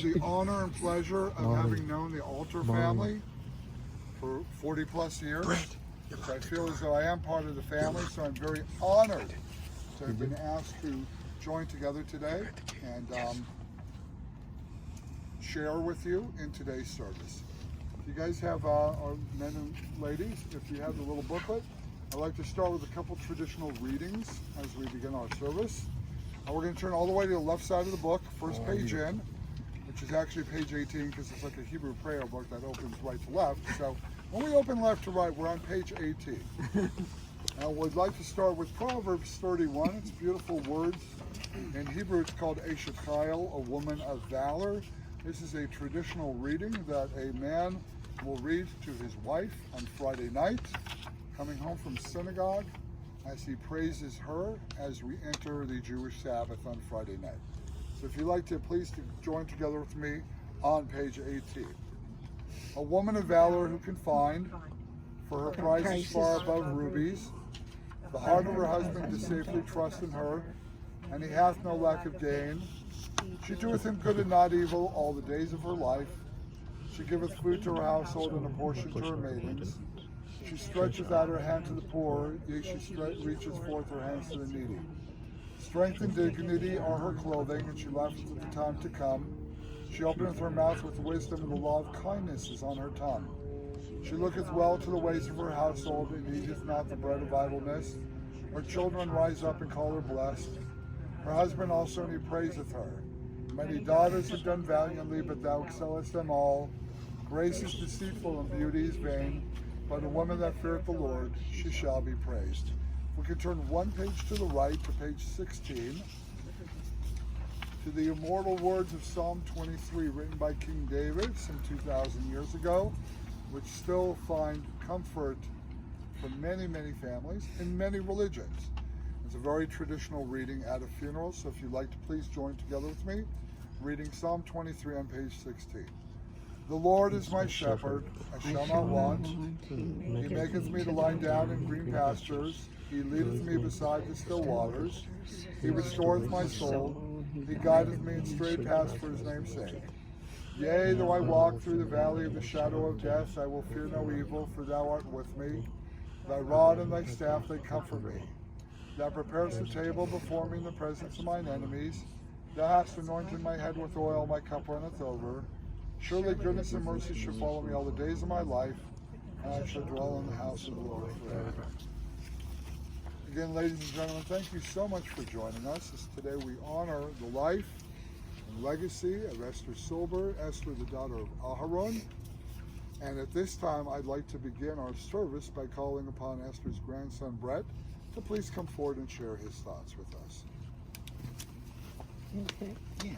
The honor and pleasure of having known the Alter family for 40 plus years. I feel as though I am part of the family, so I'm very honored to have been asked to join together today and share with you in today's service. If you guys have, our men and ladies, if you have the little booklet, I'd like to start with a couple traditional readings as we begin our service. We're going to turn all the way to the left side of the book, first page in, which is actually page 18 because it's like a Hebrew prayer book that opens right to left. So when we open left to right, we're on page 18. And we'd like to start with Proverbs 31. It's beautiful words. In Hebrew, it's called Eshet Chayil, a woman of valor. This is a traditional reading that a man will read to his wife on Friday night, coming home from synagogue, as he praises her as we enter the Jewish Sabbath on Friday night. So if you'd like to, please join together with me on page 18. A woman of valor who can find, for her price is far above rubies. The heart of her husband does safely trust in her, and he hath no lack of gain. She doeth him good and not evil all the days of her life. She giveth food to her household and a portion to her maidens. She stretcheth out her hand to the poor, yea, she reaches forth her hands to the needy. Strength and dignity are her clothing, and she laugheth at the time to come. She openeth her mouth with wisdom, and the law of kindness is on her tongue. She looketh well to the ways of her household, and eateth not the bread of idleness. Her children rise up and call her blessed. Her husband also, and he praiseth her. Many daughters have done valiantly, but thou excellest them all. Grace is deceitful, and beauty is vain. But a woman that feareth the Lord, she shall be praised. We can turn one page to the right to page 16, to the immortal words of Psalm 23, written by King David some 2,000 years ago, which still find comfort for many, many families in many religions. It's a very traditional reading at a funeral, so if you'd like to please join together with me, reading Psalm 23 on page 16. The Lord is my shepherd, I shall not want. He maketh me to lie down in green pastures. He leadeth me beside the still waters. He restoreth my soul. He guideth me in straight paths for his name's sake. Yea, though I walk through the valley of the shadow of death, I will fear no evil, for thou art with me. Thy rod and thy staff, they comfort me. Thou preparest the table before me in the presence of mine enemies. Thou hast anointed my head with oil, my cup runneth over. Surely goodness and mercy shall follow me all the days of my life, and I shall dwell in the house of the Lord forever. Again, ladies and gentlemen, thank you so much for joining us. As today we honor the life and legacy of Esther Silber, Esther, the daughter of Aharon. And at this time, I'd like to begin our service by calling upon Esther's grandson, Brett, to please come forward and share his thoughts with us. Okay. Yeah.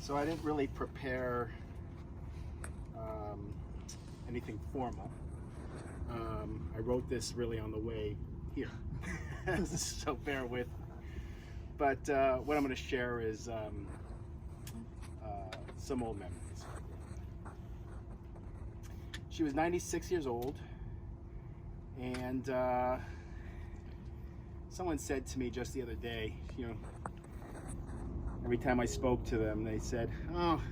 So I didn't really prepare anything formal. I wrote this really on the way here, so bear with me. But what I'm going to share is some old memories. She was 96 years old, and someone said to me just the other day, every time I spoke to them, they said, "Oh,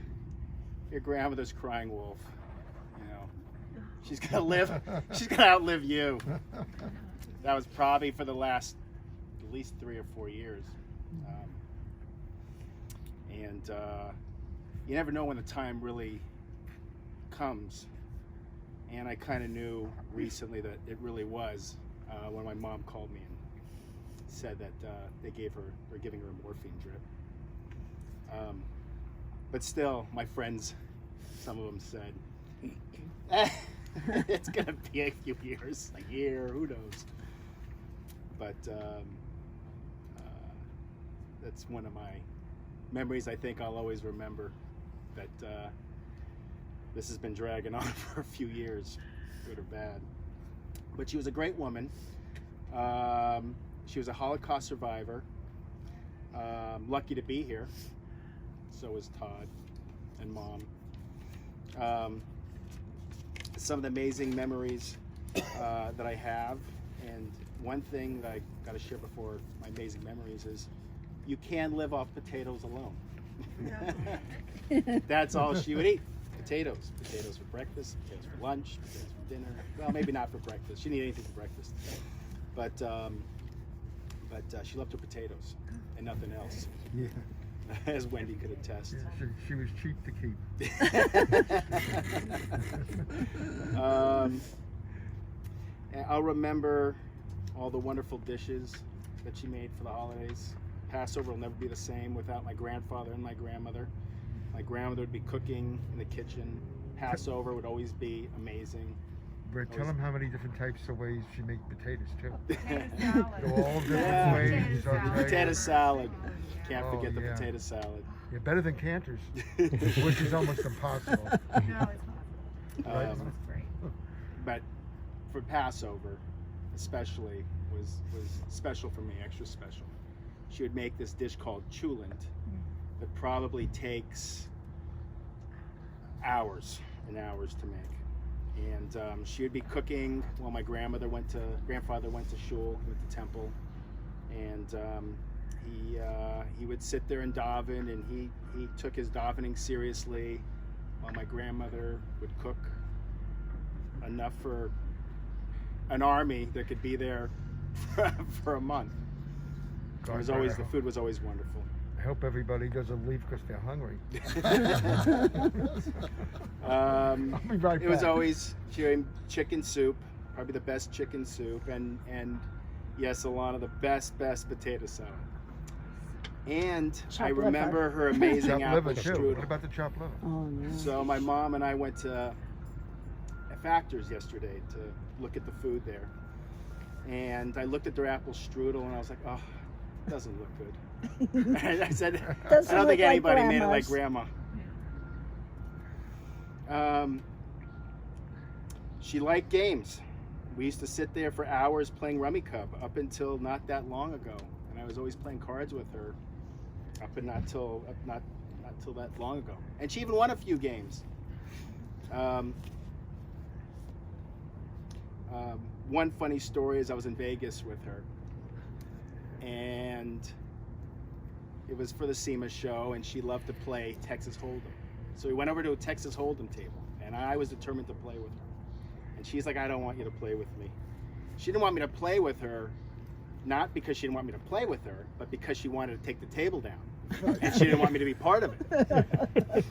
your grandmother's crying wolf. She's gonna live. She's gonna outlive you." That was probably for the last at least 3 or 4 years. And you never know when the time really comes. And I kind of knew recently that it really was when my mom called me and said that they're giving her a morphine drip. But still, my friends, some of them said, it's going to be a few years, a year, who knows. But that's one of my memories I think I'll always remember, that this has been dragging on for a few years, good or bad. But she was a great woman. She was a Holocaust survivor. Lucky to be here. So was Todd and Mom. some of the amazing memories that I have. And one thing that I got to share before my amazing memories is you can live off potatoes alone. That's all she would eat. Potatoes. Potatoes for breakfast, potatoes for lunch, potatoes for dinner. Well, maybe not for breakfast. She didn't eat anything for breakfast. But she loved her potatoes and nothing else. Yeah. As Wendy could attest. Yeah, she was cheap to keep. And I'll remember all the wonderful dishes that she made for the holidays. Passover will never be the same without my grandfather and my grandmother. My grandmother would be cooking in the kitchen. Passover would always be amazing. Brett, tell them how many different types of ways she makes potatoes too. Potato salad. They're all different Yeah. ways. Potato I'll tell you. Potato salad. Can't Oh, forget the yeah. potato salad. Yeah, better than Cantor's, which is almost impossible. No, it's possible. Right? Um, It's great. But for Passover, especially, was special for me, extra special. She would make this dish called chulent that probably takes hours and hours to make. And she would be cooking while my grandfather went to shul, went to temple, and he would sit there and daven, and he took his davening seriously, while my grandmother would cook enough for an army that could be there for a month. It was always, the food was always wonderful. I hope everybody doesn't leave because they're hungry. I'll be right It was back. always chicken soup, probably the best chicken soup, and yes, Alana, the best potato salad. And I Chopped remember liver. her amazing Chopped apple liver too. What strudel. about the chopped liver? Oh no. So my mom and I went to Factor's yesterday to look at the food there, and I looked at their apple strudel, and I was like, oh, it doesn't look good. And I said, Doesn't I don't think look like anybody made it like Grandma's. Grandma. She liked games. We used to sit there for hours playing Rummy Cub up until not that long ago, and I was always playing cards with her not till that long ago. And she even won a few games. One funny story is I was in Vegas with her, and it was for the SEMA show, and she loved to play Texas Hold'em. So we went over to a Texas Hold'em table, and I was determined to play with her. And she's like, I don't want you to play with me. She didn't want me to play with her, not because she didn't want me to play with her, but because she wanted to take the table down. And she didn't want me to be part of it.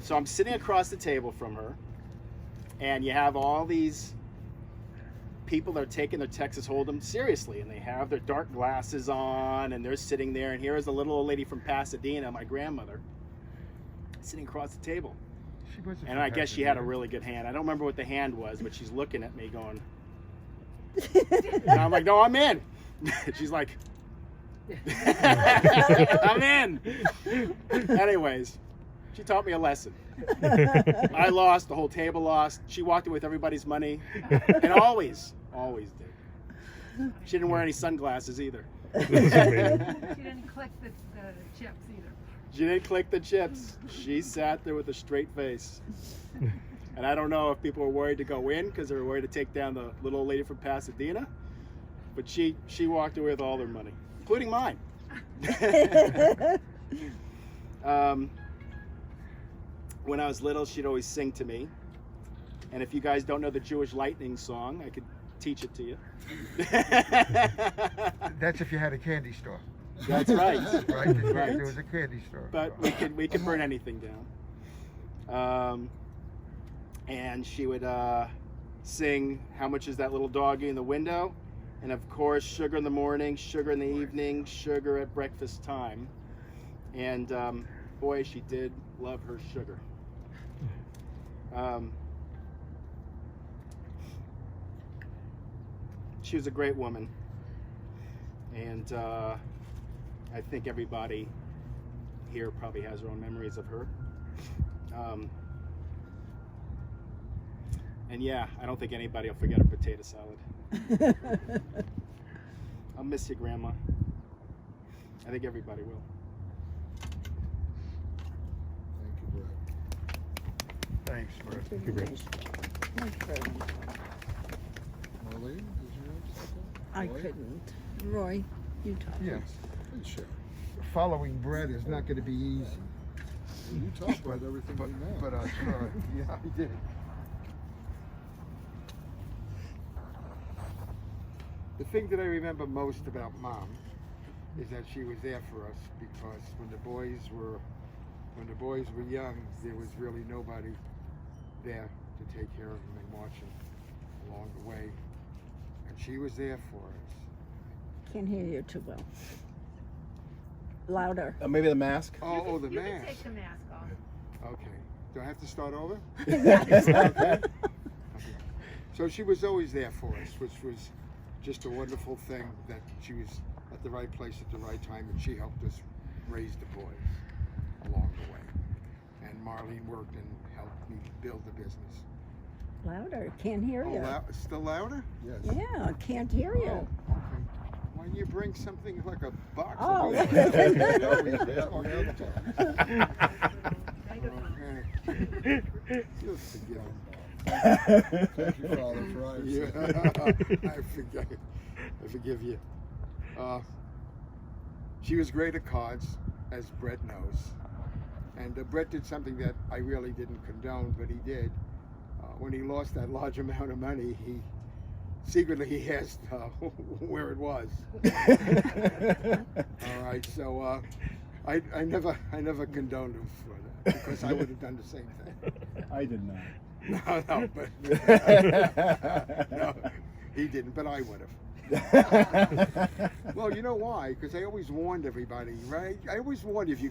So I'm sitting across the table from her, and you have all these people that are taking their Texas Hold'em seriously, and they have their dark glasses on, and they're sitting there, and here is a little old lady from Pasadena, my grandmother, sitting across the table. She wasn't And I guess she had a fantastic, really good hand. I don't remember what the hand was, but she's looking at me going, and I'm like, no, I'm in. She's like, I'm in. Anyways, she taught me a lesson. I lost, the whole table lost. She walked away with everybody's money, and always did. She didn't wear any sunglasses either. She didn't click the chips either. She didn't click the chips. She sat there with a straight face. And I don't know if people were worried to go in because they were worried to take down the little old lady from Pasadena, but she walked away with all their money, including mine. When I was little, she'd always sing to me. And if you guys don't know the Jewish Lightning song, I could teach it to you. That's if you had a candy store, That's right. right? Right. There was a candy store. But we could burn anything down. And she would sing "How Much Is That Little Doggy in the Window," and of course, "Sugar in the Morning, Sugar in the Evening, Sugar at Breakfast Time." And boy, she did love her sugar. She was a great woman, and I think everybody here probably has their own memories of her. And yeah, I don't think anybody will forget her potato salad. I'll miss you, Grandma. I think everybody will. Thank you, Brett. Thanks, Brett. Thank you, Brett. I couldn't. Marlene, did you have something? I Roy? couldn't. Roy, you talk. Yeah. Please share. Following Brett is not going to be easy. You talk about everything But, you know. but I tried. Yeah, I did. The thing that I remember most about Mom is that she was there for us, because when the boys were young, there was really nobody there to take care of them and watch them along the way, and she was there for us. Can't hear you too well. Louder. Maybe the mask. Oh, the You can mask. take the mask off. Okay. Do I have to start over? Yes. Okay. So she was always there for us, which was just a wonderful thing, that she was at the right place at the right time, and she helped us raise the boys along the way. And Marlene worked and helped me build the business. Louder. Can't hear you. Still louder? Yes. Yeah, can't hear you. Oh, okay. Why don't you bring something like a box? Oh. of Okay. You'll forgive me. Thank you, Father, for all you've said. I forgive you. She was great at cards, as Brett knows. And Brett did something that I really didn't condone, but he did. When he lost that large amount of money, he secretly asked where it was. All right, so I never condoned him for that, because I would have done the same thing. I did not. No, but no, he didn't, but I would have. Well, you know why? Because I always warned everybody, right? I always warned you, if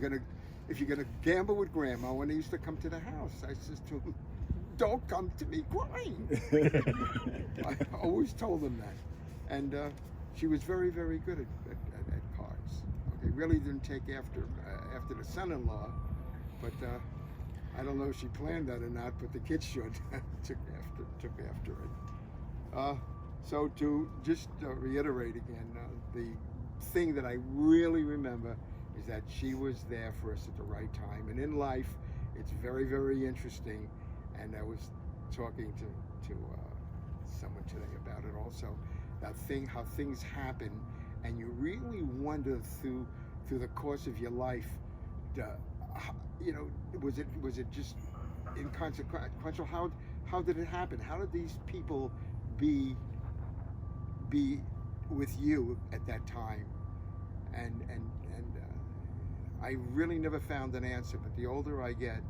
you're gonna gamble with Grandma, when they used to come to the house, I said to them, "Don't come to me crying." I always told them that, and she was very, very good at cards. Okay, really didn't take after the son-in-law, but. I don't know if she planned that or not, but the kids should took after it. So to just reiterate again, the thing that I really remember is that she was there for us at the right time. And in life, it's very, very interesting. And I was talking to someone today about it also. How things happen, and you really wonder through the course of your life. Was it just inconsequential? How did it happen? How did these people be with you at that time? And I really never found an answer. But the older I get,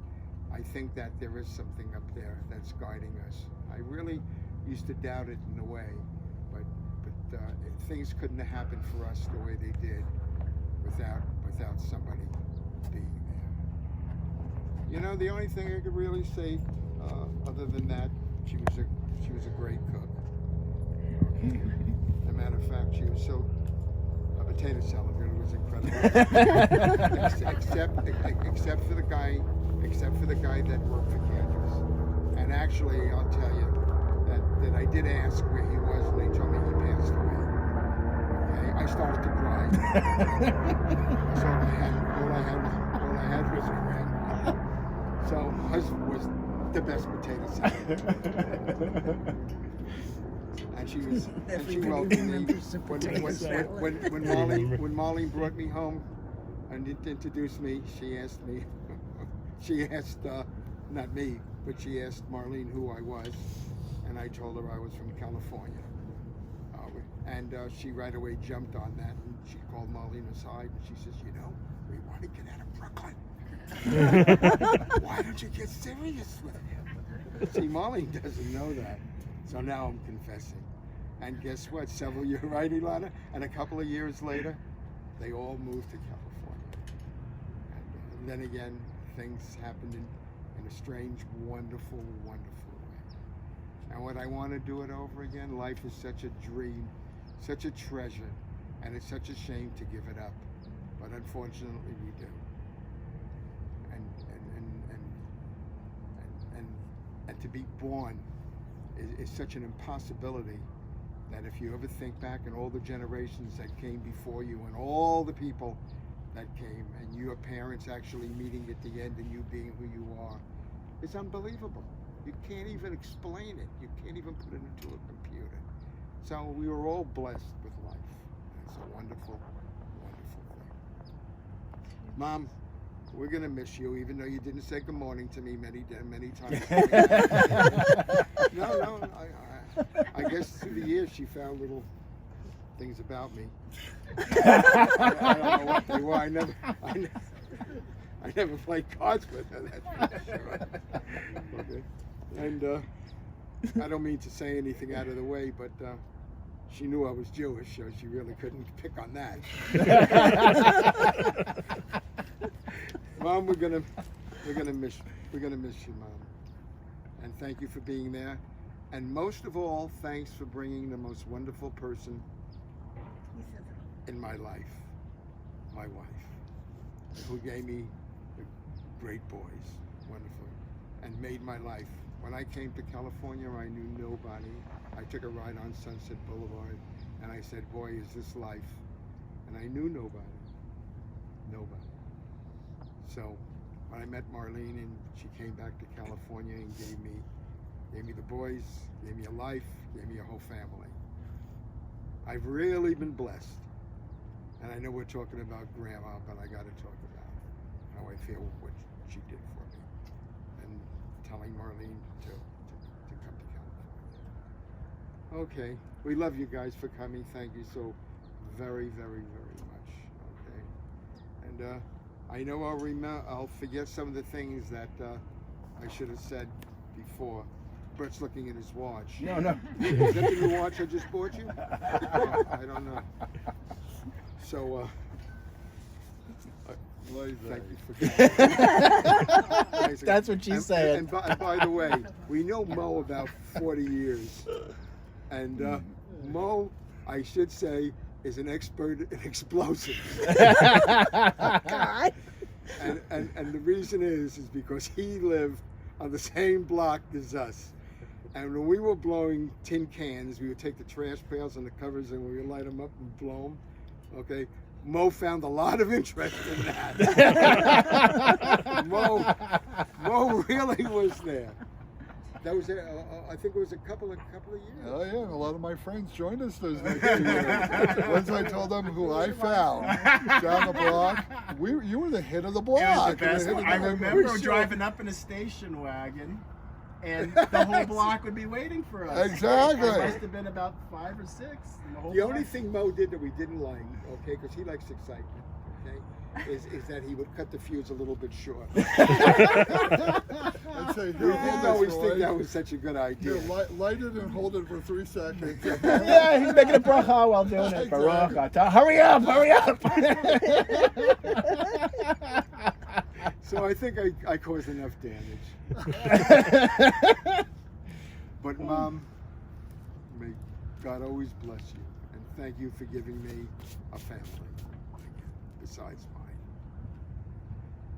I think that there is something up there that's guiding us. I really used to doubt it in a way, but things couldn't have happened for us the way they did without somebody being there. You know, the only thing I could really say, other than that, she was a great cook. Okay. As a matter of fact, she was so a potato salad really was incredible. except for the guy that worked for Candace. And actually, I'll tell you that I did ask where he was, and they told me he passed away. Okay, I started to cry. That's all I had was a grandma. So hers was the best potato salad. And she welcomed me when Marlene brought me home and introduced me. She asked not me, but she asked Marlene who I was, and I told her I was from California. And she right away jumped on that, and she called Marlene aside, and she says, we want to get out of Brooklyn. Why don't you get serious with him? See, Marlene doesn't know that. So now I'm confessing. And guess what? You're right, Ilana? And a couple of years later, they all moved to California. And then again, things happened in a strange, wonderful, wonderful way. And when I want to do it over again, life is such a dream, such a treasure, and it's such a shame to give it up. But unfortunately, we do. And to be born is such an impossibility that if you ever think back on all the generations that came before you and all the people that came and your parents actually meeting at the end and you being who you are, it's unbelievable. You can't even explain it. You can't even put it into a computer. So we were all blessed with life. It's a wonderful, wonderful thing. Mom, we're gonna miss you, even though you didn't say good morning to me many times. No, I guess through the years she found little things about me. I don't know what they were. I never played cards with her. That's for sure. Okay. And I don't mean to say anything out of the way, but she knew I was Jewish, so she really couldn't pick on that. Mom, we're gonna miss you, Mom, and thank you for being there, and most of all, thanks for bringing the most wonderful person in my life, my wife, who gave me the great boys, wonderful, and made my life. When I came to California, I knew nobody. I took a ride on Sunset Boulevard, and I said, boy, is this life? And I knew nobody. So when I met Marlene and she came back to California and gave me the boys, gave me a life, gave me a whole family. I've really been blessed. And I know we're talking about Grandma, but I got to talk about how I feel what she did for me. And telling Marlene to come to California. Okay, we love you guys for coming. Thank you so very, very, very much. Okay, and I know I'll forget some of the things that I should have said before. Bert's looking at his watch. No. Is that the new watch I just bought you? I don't know. So, thank you for coming. That's what she's saying. And by the way, we know Mo about 40 years. And Mo, I should say, is an expert in explosives. God. And the reason is because he lived on the same block as us. And when we were blowing tin cans, we would take the trash pails and the covers and we would light them up and blow them. Okay, Mo found a lot of interest in that. Mo really was there. That was, I think it was a couple of years. Oh yeah, and a lot of my friends joined us those next 2 years. Once I told them who I found down the block, you were the hit of the block. It was the You best were one. the I hit of the remember block. driving up in a station wagon, and the whole block would be waiting for us. Exactly. There must have been about 5 or 6. In the whole The only block. thing Mo did that we didn't like, okay, because he likes excitement, okay, is that he would cut the fuse a little bit short. I'd say, We here, hold didn't this, always think Roy. that was such a good idea. Here, light it and hold it for 3 seconds. Yeah, he's making a bracha while doing it. Exactly. Baruch atah. Hurry up! So I think I caused enough damage. But Mom, may God always bless you, and thank you for giving me a family besides mine.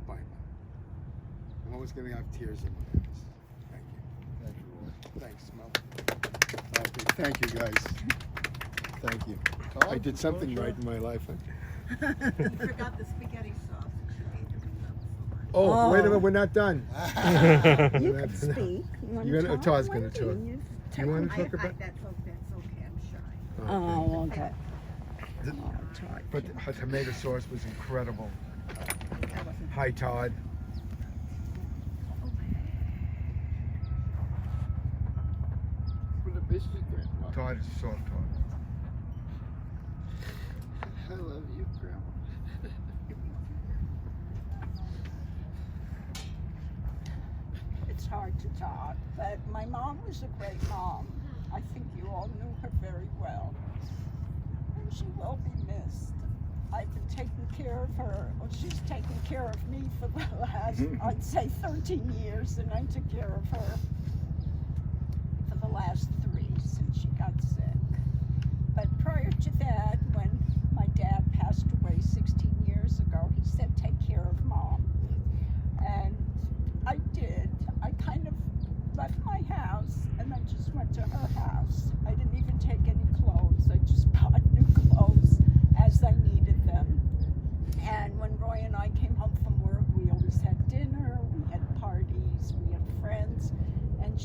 Bye, Mom. I'm always going to have tears in my eyes. Thank you. Thank you, Roy. Thanks, Mom. Okay, thank you guys. Thank you. Tom, I did something sure. right in my life. You forgot the spaghetti sauce that you made that we love so much. Oh, Oh. wait a minute, we're not done. You can speak. You're gonna- Todd's gonna Wendy, talk. you You want to I, talk about? that's okay, I'm shy. Oh, okay. The- Oh, Todd. But her tomato sauce was incredible. That wasn't. Hi, Todd. Todd is soft, Todd. I love you, Grandma. It's hard to talk, but my mom was a great mom. I think you all knew her very well. And she will be missed. I've been taking care of her. Well, she's taken care of me for the last, I'd say 13 years, and I took care of her for the last 3 since she got sick. But prior to that, when my dad passed away 16 years ago, he said, take care of Mom. And I did. I kind of left my house and I just went to her house. I didn't even take any clothes. I just bought new clothes as I needed them. And when Roy and I came home from work, we always had dinner, we had parties, we had friends. And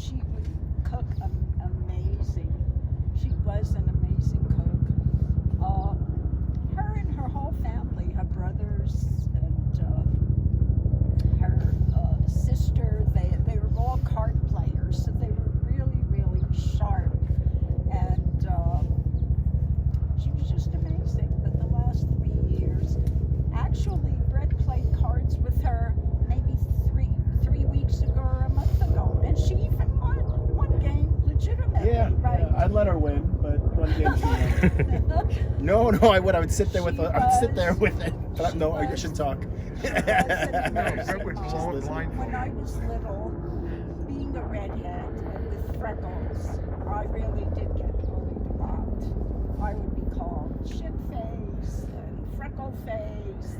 I'd let her win, but one game she won. No, I would. I would sit there with it. I would sit there with it. But no, I should talk. That was She's long listening. blind. When I was little, being a redhead and with freckles, I really did get bullied a lot. I would be called shit face and freckle face,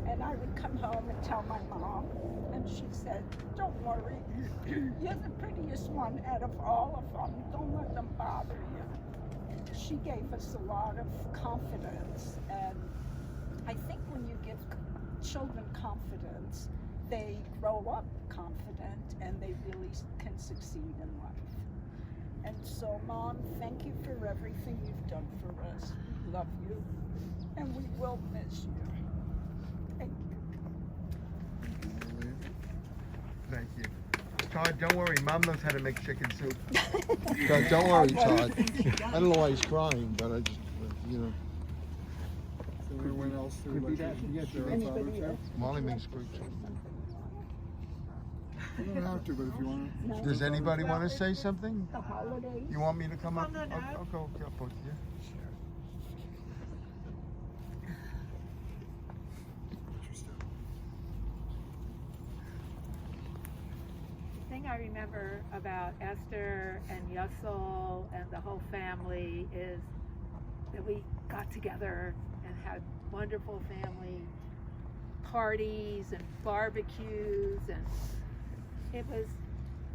and I would come home and tell my mom, and she said, "Don't worry, you're the prettiest one out of all of them. Don't let them bother you." She gave us a lot of confidence, and I think when you give children confidence, they grow up confident and they really can succeed in life. And so, Mom, thank you for everything you've done for us. We love you, and we will miss you. Thank you. Thank you. Todd, don't worry. Mom knows how to make chicken soup. God, don't worry, Todd. I don't know why he's crying, but I just, you know. Is there anyone else who would like to share a thought or two? Molly makes great chicken. You don't have to, but if you want to. Does anybody want to say something? The holidays. You want me to come up? No, no. I'll go up with you. Interesting. The thing I remember about Esther and Yussel and the whole family is that we got together and had wonderful family parties and barbecues, and it was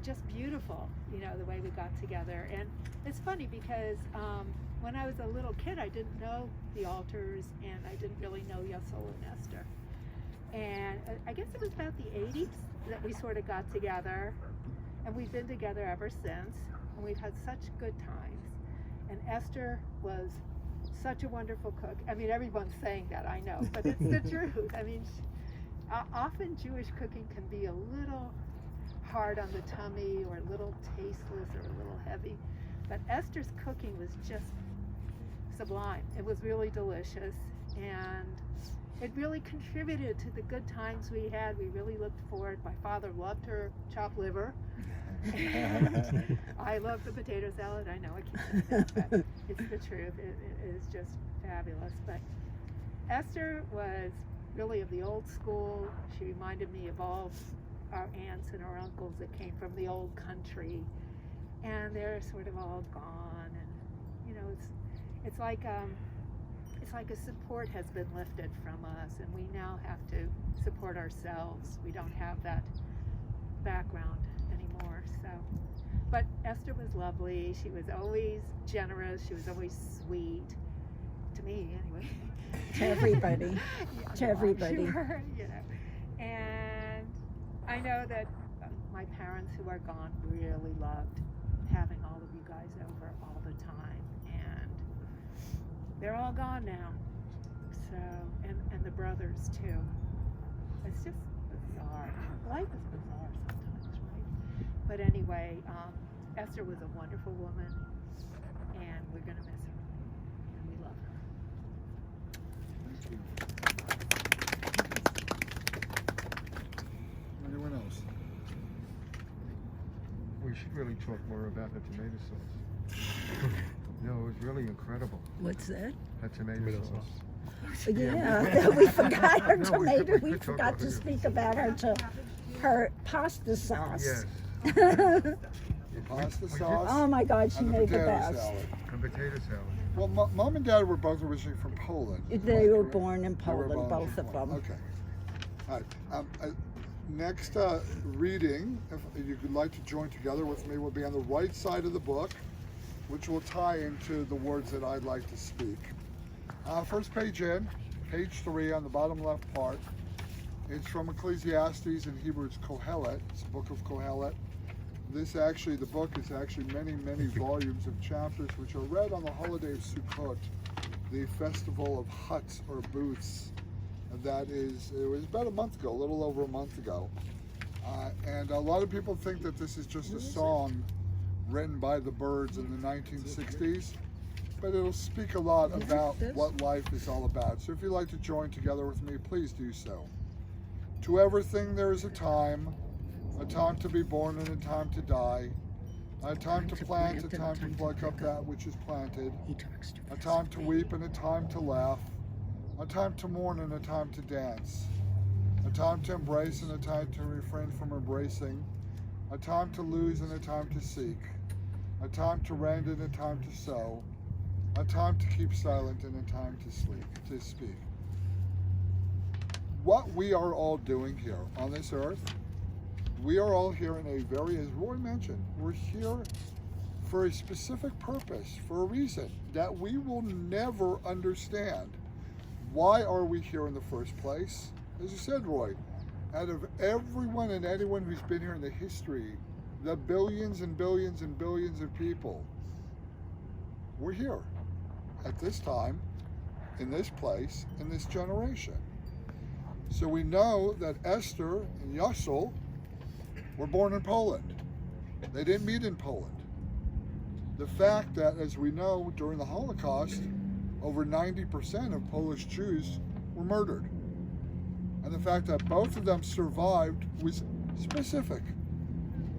just beautiful, you know, the way we got together. And it's funny because when I was a little kid, I didn't know the Alters, and I didn't really know Yussel and Esther. And I guess it was about the 80s that we sort of got together, and we've been together ever since, and we've had such good times. And Esther was such a wonderful cook. I mean, everyone's saying that, I know, but it's the truth. I mean, often Jewish cooking can be a little hard on the tummy, or a little tasteless, or a little heavy, but Esther's cooking was just sublime. It was really delicious, and it really contributed to the good times we had. We really looked forward. My father loved her chopped liver. And I love the potato salad. I know I keep saying that, but it's the truth. It is just fabulous. But Esther was really of the old school. She reminded me of all our aunts and our uncles that came from the old country, and they're sort of all gone. And you know, it's like a support has been lifted from us, and we now have to support ourselves. We don't have that background anymore. So, but Esther was lovely. She was always generous. She was always sweet to me, anyway. To everybody. Yeah, To no, I'm everybody. sure, you know. And I know that my parents who are gone really loved having all of you guys over all the time, and they're all gone now. So, and the brothers too. It's just bizarre. Life is bizarre sometimes, right? But anyway, Esther was a wonderful woman, and we're gonna miss her, and we love her. Thank you. Anyone else? We should really talk more about the tomato sauce. No, it was really incredible. What's that? That tomato sauce. Yeah, we forgot her No, tomato. we We could talk forgot about to it. speak about her pasta sauce. Yes, The pasta sauce Oh my God, she and the made the potato best. salad. and potato salad. Well, Mom and Dad were both originally from Poland. They were correct? born in They were Poland, born both in of Poland. them. Okay. All right. Next reading, if you'd like to join together with me, will be on the right side of the book, which will tie into the words that I'd like to speak. First page in, page 3 on the bottom left part. It's from Ecclesiastes, in Hebrew it's Kohelet. It's the book of Kohelet. The book is actually many volumes of chapters which are read on the holiday of Sukkot, the festival of huts or booths. It was about a month ago, a little over a month ago. And a lot of people think that this is just a song written by the Byrds in the 1960s, but it'll speak a lot about what life is all about. So if you'd like to join together with me, please do so. To everything there is a time to be born and a time to die, A time to plant, a time to pluck up that which is planted. A time to weep and a time to laugh. A time to mourn and a time to dance. A time to embrace and a time to refrain from embracing. A time to lose and a time to seek. A time to rend and a time to sow. A time to keep silent and a time to speak. What we are all doing here on this earth, we are all here in a very, as Roy mentioned, we're here for a specific purpose, for a reason that we will never understand. Why are we here in the first place? As you said, Roy, out of everyone and anyone who's been here in the history, the billions and billions and billions of people, we're here at this time, in this place, in this generation. So we know that Esther and Yosel were born in Poland. They didn't meet in Poland. The fact that, as we know, during the Holocaust, over 90% of Polish Jews were murdered. And the fact that both of them survived was specific.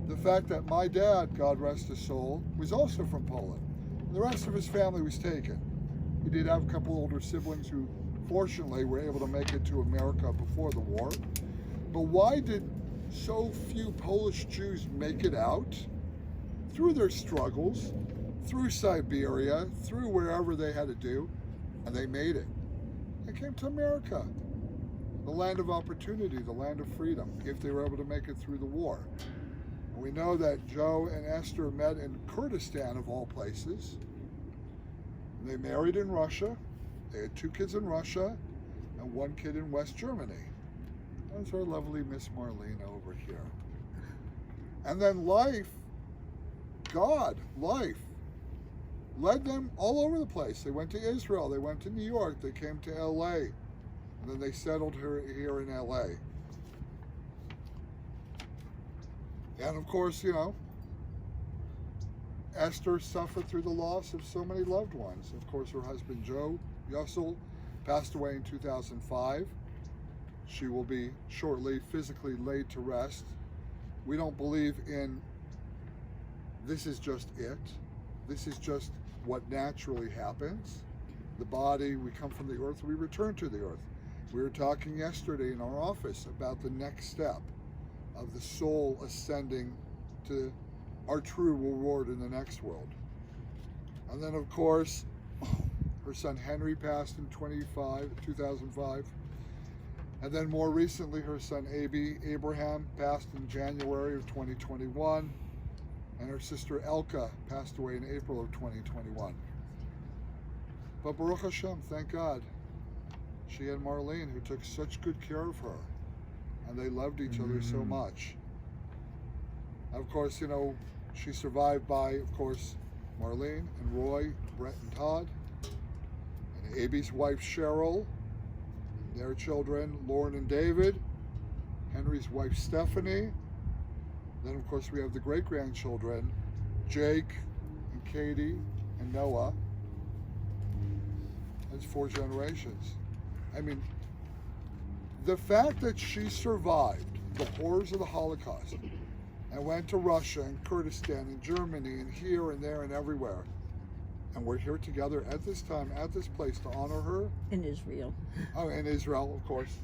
The fact that my dad, God rest his soul, was also from Poland. The rest of his family was taken. He did have a couple older siblings who fortunately were able to make it to America before the war. But why did so few Polish Jews make it out? Through their struggles, through Siberia, through wherever they had to do, and they made it. They came to America, the land of opportunity, the land of freedom, if they were able to make it through the war. And we know that Joe and Esther met in Kurdistan, of all places. They married in Russia. They had 2 kids in Russia and 1 kid in West Germany. That's our lovely Miss Marlene over here. And then life, life, led them all over the place. They went to Israel, they went to New York, they came to LA, and then they settled here in LA. And of course, you know, Esther suffered through the loss of so many loved ones. Of course, her husband, Joe Yosel, passed away in 2005. She will be shortly physically laid to rest. We don't believe in this is just it. This is just what naturally happens. The body, we come from the earth, we return to the earth. We were talking yesterday in our office about the next step of the soul ascending to our true reward in the next world. And then, of course, her son Henry passed in 2005. And then more recently, her son Abraham passed in January of 2021. And her sister Elka passed away in April of 2021. But Baruch Hashem, thank God, she and Marlene, who took such good care of her, and they loved each other so much. Of course, you know, she survived by, of course, Marlene and Roy, Brett and Todd, and Abby's wife Cheryl, and their children Lauren and David, Henry's wife Stephanie. Then, of course, we have the great-grandchildren, Jake and Katie and Noah. That's 4 generations. I mean, the fact that she survived the horrors of the Holocaust and went to Russia and Kurdistan and Germany and here and there and everywhere, and we're here together at this time, at this place to honor her. In Israel. Oh, in Israel, of course.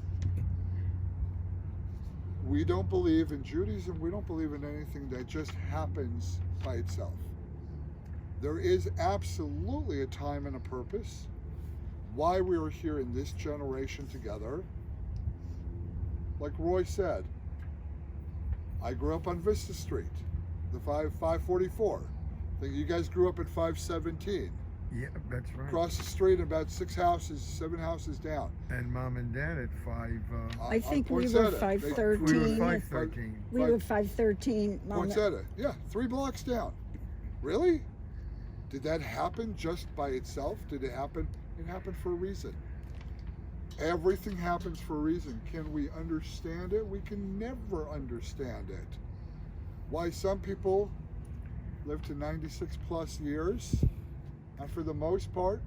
We don't believe in Judaism, we don't believe in anything that just happens by itself. There is absolutely a time and a purpose why we are here in this generation together. Like Roy said, I grew up on Vista Street, the 544. I think you guys grew up at 517. Yeah, that's right. Across the street, about 7 houses down. And Mom and Dad at 5. I think we were Poinsettia. 513. We were 513. We were 513. Mom, Poinsettia, yeah, 3 blocks down. Really? Did that happen just by itself? Did it happen? It happened for a reason. Everything happens for a reason. Can we understand it? We can never understand it. Why some people live to 96 plus years, and for the most part,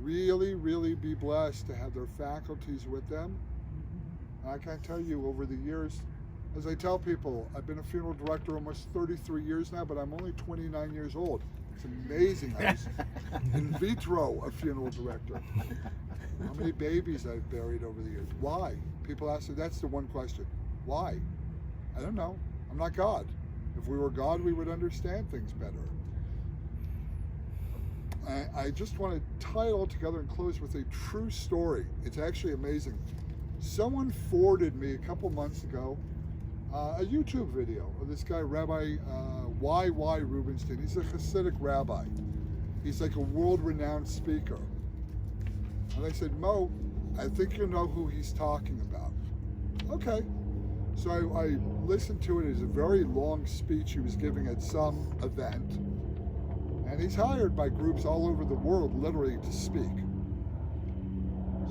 really, really be blessed to have their faculties with them. And I can tell you, over the years, As I tell people, I've been a funeral director almost 33 years now, but I'm only 29 years old. It's amazing. I was in vitro a funeral director. How many babies I've buried over the years? Why? People ask me, that's the one question. Why? I don't know. I'm not God. If we were God, we would understand things better. I just want to tie it all together and close with a true story. It's actually amazing. Someone forwarded me a couple months ago a YouTube video of this guy, Rabbi Y.Y. Rubinstein. He's a Hasidic rabbi. He's like a world-renowned speaker. And I said, Mo, I think you know who he's talking about. Okay. So I listened to it. It was a very long speech he was giving at some event. And he's hired by groups all over the world, literally, to speak.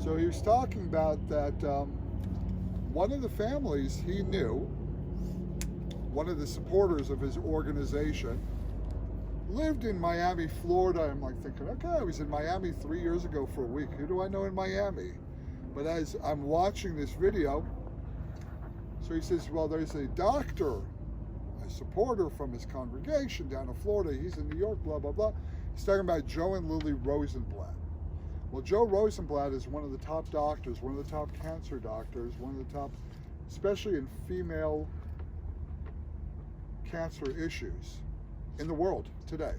So he was talking about that one of the families he knew, one of the supporters of his organization, lived in Miami, Florida. I'm like thinking, okay, I was in Miami 3 years ago for a week. Who do I know in Miami? But as I'm watching this video, so he says, well, there's a doctor, a supporter from his congregation down in Florida. He's in New York, blah, blah, blah. He's talking about Joe and Lily Rosenblatt. Well, Joe Rosenblatt is one of the top doctors, one of the top cancer doctors, one of the top, especially in female cancer issues in the world today.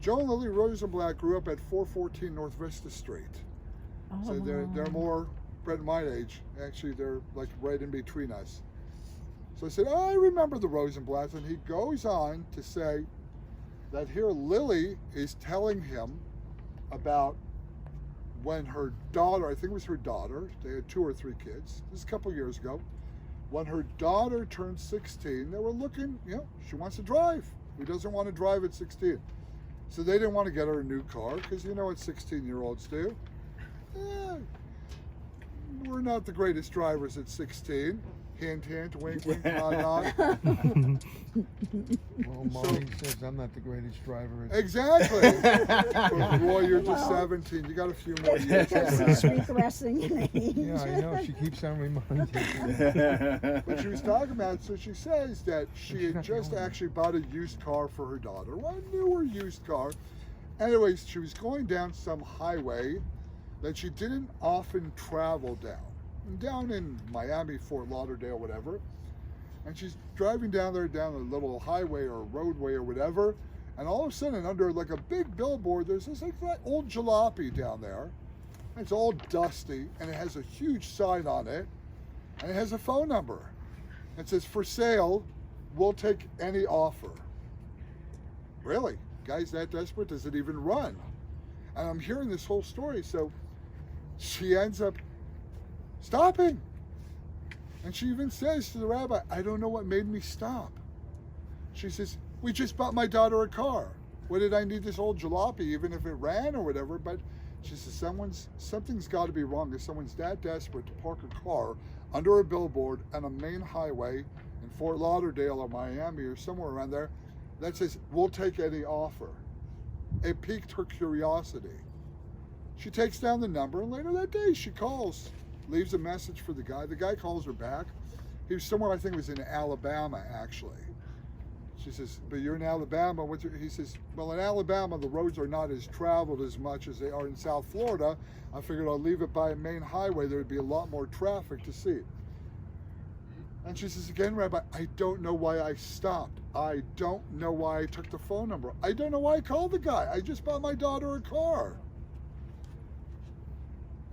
Joe and Lily Rosenblatt grew up at 414 North Vista Street. So they're more Brett and my age. Actually, they're like right in between us. So I said, oh, I remember the Rosenblatts. And he goes on to say that here Lily is telling him about when her daughter, I think it was her daughter, they had 2 or 3 kids, this is a couple years ago, when her daughter turned 16, they were looking, she wants to drive. Who doesn't want to drive at 16? So they didn't want to get her a new car, because you know what 16-year-olds do. We're not the greatest drivers at 16. Hint, hint, wink, wink, nod, nod. Well, Molly says I'm not the greatest driver. Exactly. But boy, you're just 17. You got a few more years. It's regressing in age. Yeah, I know. She keeps on reminding me. But she was talking about, so she says that she had just actually bought a used car for her daughter, well, a newer used car. Anyways, she was going down some highway that she didn't often travel down in Miami, Fort Lauderdale, whatever. And she's driving down there, down a little highway or roadway or whatever. And all of a sudden, under like a big billboard, there's this like that old jalopy down there. It's all dusty, and it has a huge sign on it, and it has a phone number. It says, for sale, we'll take any offer. Really? Guy's that desperate? Does it even run? And I'm hearing this whole story, so she ends up stopping. And she even says to the rabbi, I don't know what made me stop. She says, we just bought my daughter a car. What did I need this old jalopy, even if it ran or whatever? But she says, something's got to be wrong if someone's that desperate to park a car under a billboard on a main highway in Fort Lauderdale or Miami or somewhere around there that says, we'll take any offer. It piqued her curiosity. She takes down the number, and later that day she calls, leaves a message for the guy. The guy calls her back. He was somewhere, I think it was in Alabama, actually. She says, but you're in Alabama. He says, well, in Alabama, the roads are not as traveled as much as they are in South Florida. I figured I'll leave it by a main highway. There would be a lot more traffic to see. And she says, again, Rabbi, I don't know why I stopped. I don't know why I took the phone number. I don't know why I called the guy. I just bought my daughter a car.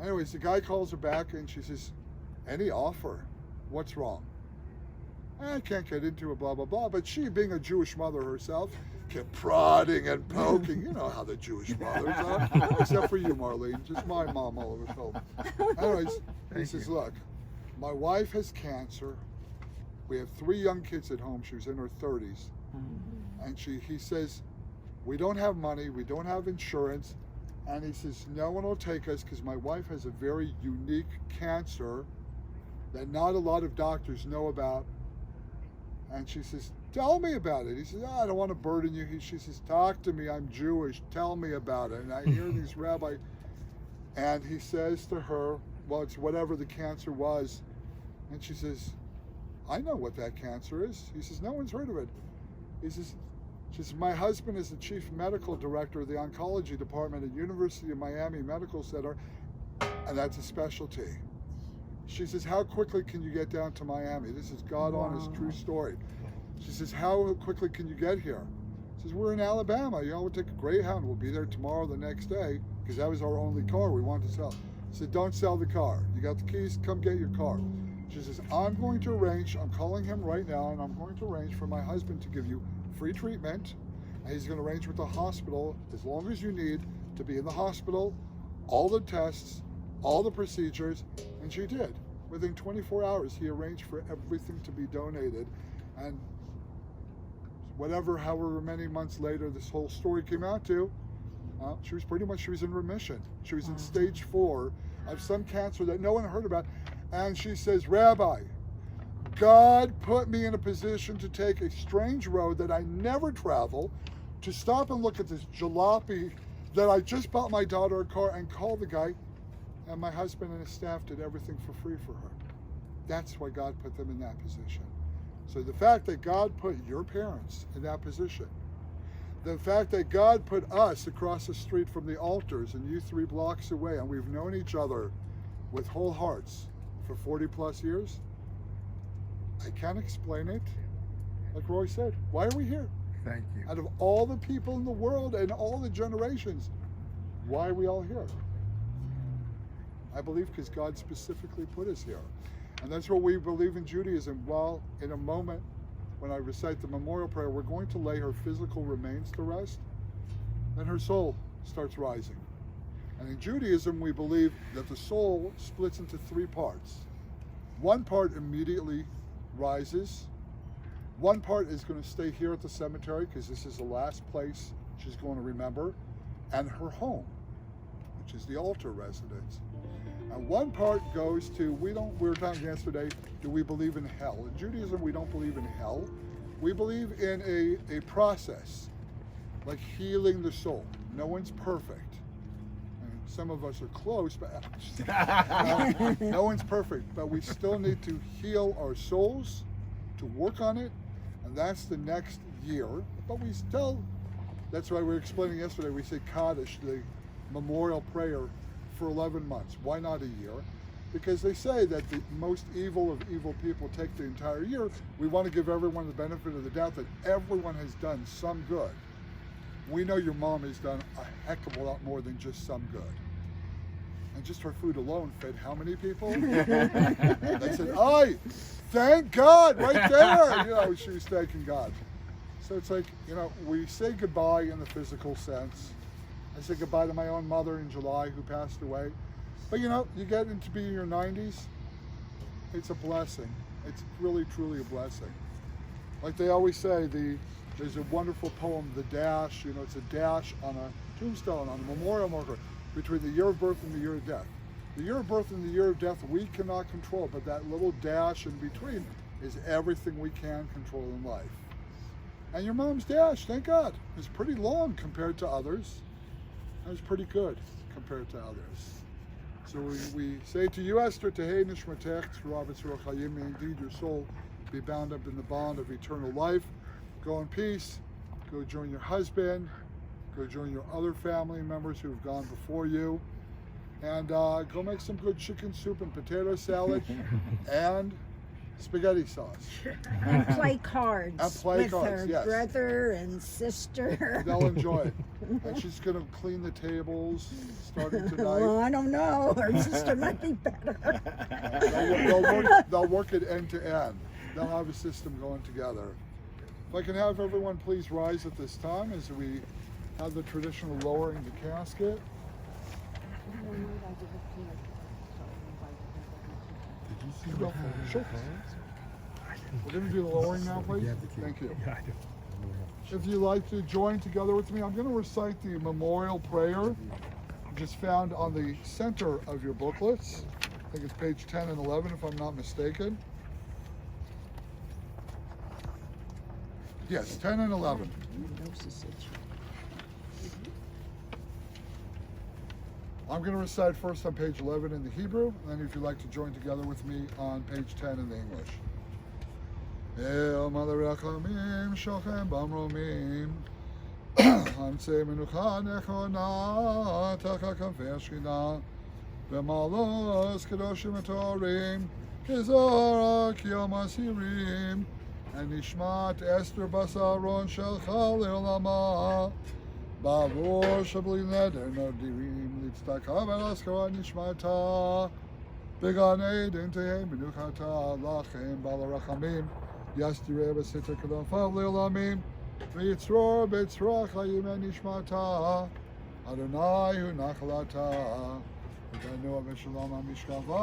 Anyways, the guy calls her back and she says, any offer? What's wrong? I can't get into it, blah, blah, blah. But she, being a Jewish mother herself, kept prodding and poking. You know how the Jewish mothers are. Except for you, Marlene. Just my mom all over film. Anyways, he says, look, my wife has cancer. We have 3 young kids at home. She was in her 30s. And he says, we don't have money. We don't have insurance. And he says, no one will take us because my wife has a very unique cancer that not a lot of doctors know about. And she says, tell me about it. He says, I don't want to burden you. She says, talk to me. I'm Jewish. Tell me about it. And I hear these rabbi, and he says to her, well, it's whatever the cancer was. And she says, I know what that cancer is. He says, no one's heard of it. He says, she says, my husband is the chief medical director of the oncology department at University of Miami Medical Center, and that's a specialty. She says, how quickly can you get down to Miami? This is God honest, true story. She says, how quickly can you get here? She says, we're in Alabama. You know, we'll take a Greyhound. We'll be there tomorrow, the next day, because that was our only car we wanted to sell. She said, don't sell the car. You got the keys, come get your car. She says, I'm going to arrange, I'm calling him right now, and I'm going to arrange for my husband to give you free treatment. And he's going to arrange with the hospital, as long as you need, to be in the hospital, all the tests, all the procedures, and she did. Within 24 hours, he arranged for everything to be donated. And however many months later this whole story came out to, she was in remission. She was in stage 4 of some cancer that no one heard about. And she says, Rabbi, God put me in a position to take a strange road that I never travel, to stop and look at this jalopy that I just bought my daughter a car, and call the guy, and my husband and his staff did everything for free for her. That's why God put them in that position. So the fact that God put your parents in that position, the fact that God put us across the street from the altars and you 3 blocks away, and we've known each other with whole hearts for 40 plus years, I can't explain it. Like Roy said, why are we here? Thank you. Out of all the people in the world and all the generations, why are we all here? I believe because God specifically put us here. And that's what we believe in Judaism. While in a moment, when I recite the memorial prayer, we're going to lay her physical remains to rest, and her soul starts rising. And in Judaism, we believe that the soul splits into 3 parts. One part immediately rises. One part is going to stay here at the cemetery, because this is the last place she's going to remember, and her home, which is the altar residence. And one part goes to, we were talking yesterday, do we believe in hell? In Judaism, we don't believe in hell. We believe in a process, like healing the soul. No one's perfect. And some of us are close, but no one's perfect. But we still need to heal our souls, to work on it, and that's the next year. But we still, that's why we were explaining yesterday, we say Kaddish, the memorial prayer, for 11 months. Why not a year? Because they say that the most evil of evil people take the entire year. We want to give everyone the benefit of the doubt that everyone has done some good. We know your mom has done a heck of a lot more than just some good. And just her food alone fed how many people? They said, "Ay, thank God," right there. You know, she was thanking God. So it's like, you know, we say goodbye in the physical sense. I said goodbye to my own mother in July, who passed away. But you know, you get into being in your 90s, it's a blessing. It's really, truly a blessing. Like they always say, there's a wonderful poem, The Dash. You know, it's a dash on a tombstone, on a memorial marker, between the year of birth and the year of death. The year of birth and the year of death we cannot control, but that little dash in between is everything we can control in life. And your mom's dash, thank God, is pretty long compared to others. That was pretty good compared to others. So we say to you, Esther, Tehei Nishmatech, Tzvah B'tzvah Chayim, may indeed your soul be bound up in the bond of eternal life. Go in peace. Go join your husband. Go join your other family members who have gone before you. And go make some good chicken soup and potato salad and spaghetti sauce. And play cards with her yes. brother and sister. They'll enjoy it. And she's going to clean the tables starting tonight. Well, I don't know. Her sister might be better. They'll work it end to end. They'll have a system going together. If I can have everyone please rise at this time as we have the traditional lowering the casket. Well, sure. We're going to do the lowering now, please. Thank you. If you'd like to join together with me, I'm going to recite the memorial prayer, which is found on the center of your booklets. I think it's page 10 and 11, if I'm not mistaken. Yes, 10 and 11. I'm going to recite first on page 11 in the Hebrew, and then if you'd like to join together with me on page 10 in the English. El Malarachamim Shochem Bamromim Hamse Menucha Nechona Taka Kafer Shchina V'malos Kedoshim Etorim Kizara Kiyom Asirim and Nishmat Esther Basaron Shelcha Leolama Bavor Shabli Neder Nadirim Litztaka Velaskara Nishmata Began Eden Tehem Menuchata Lachem Balarachamim Yastireh Besiter Kadam Fav Leolamim V'yitzror B'yitzrach Hayim Nishmata Adonai Hu Nachalata V'danu V'shalom HaMishkava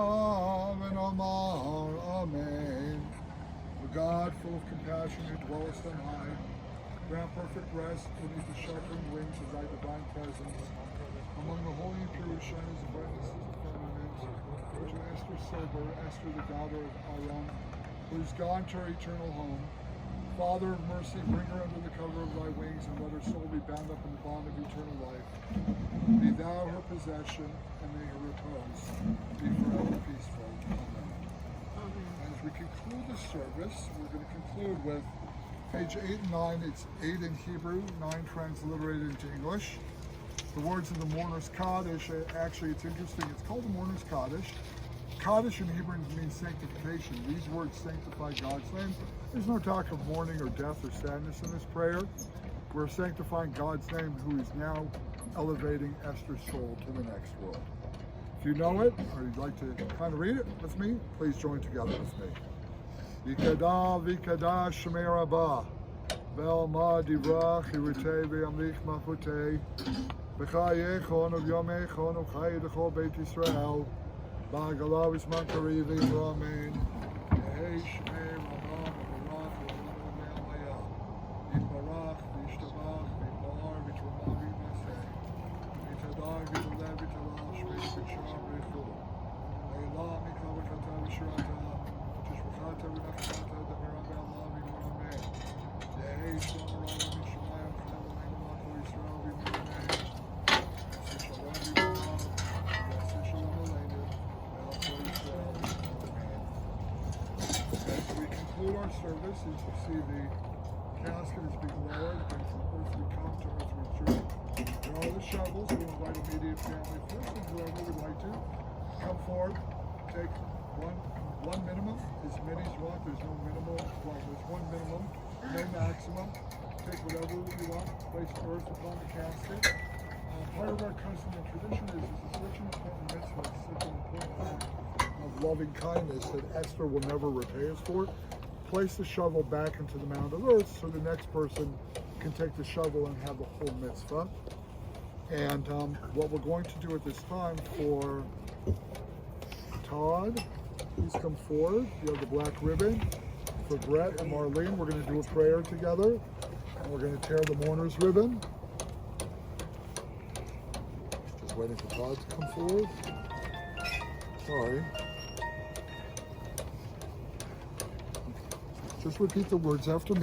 V'nomar Amen. O God, full of compassion, who dwellest on high, grant perfect rest beneath the sheltering wings of thy divine presence. Among the holy and pure shines the brightness of the firmament, which is Esther Silber, Esther the daughter of Aaron, who is gone to her eternal home. Father of mercy, bring her under the cover of thy wings, and let her soul be bound up in the bond of eternal life. Be thou her possession, and may her repose be forever peaceful. Amen. As we conclude the service, we're going to conclude with page 8 and 9. It's 8 in Hebrew, 9 transliterated into English. The words of the mourner's Kaddish, actually it's interesting, it's called the mourner's Kaddish. Kaddish in Hebrew means sanctification. These words sanctify God's name. There's no talk of mourning or death or sadness in this prayer. We're sanctifying God's name, who is now elevating Esther's soul to the next world. If you know it, or you'd like to kind of read it with me, please join together with me. Yikada v'ikada shemei rabah, ve'alma divrach yirutei ve'yamlich machutei, v'chayechon u'vyomechon u'chay d'chol Beit Yisrael, ba'agala v'zman kariv v'amen, yehi shemei rabah v'barach v'olam v'amaya, yitbarach v'yishtabach v'yipar v'yitramah v'yimaseh, v'yitadag v'yitalev v'yitalal shmei v'yishar v'yichu, v'yilah mikal v'chata v'shirata, v'tishvachata v'nachata d'mirah v'allah v'yimarameh, yehi shlomo rava v'shamayim chal v'leinu machal Yisrael v'yimarameh, v'seh shalom v'yimarah, v'seh shalom aleinu, v'al Yisrael v'yimarameh. As we conclude our service, as you see the casket is being lowered, and from earthly come to earthly journey. There are the shovels. We invite immediate family first, and whoever would like to come forward, take one minimum. As many as you want. There's no minimum. Well, there's one minimum, no maximum. Take whatever you want. Place earth upon the casket. Part of our custom and tradition is such an important mitzvah, such an important act of loving kindness that Esther will never repay us for. Place the shovel back into the mound of earth so the next person can take the shovel and have the whole mitzvah. And what we're going to do at this time for Todd, please come forward. You have the black ribbon. For Brett and Marlene, we're going to do a prayer together. And we're going to tear the mourner's ribbon. Just waiting for Todd to come forward. Sorry. Just repeat the words after me.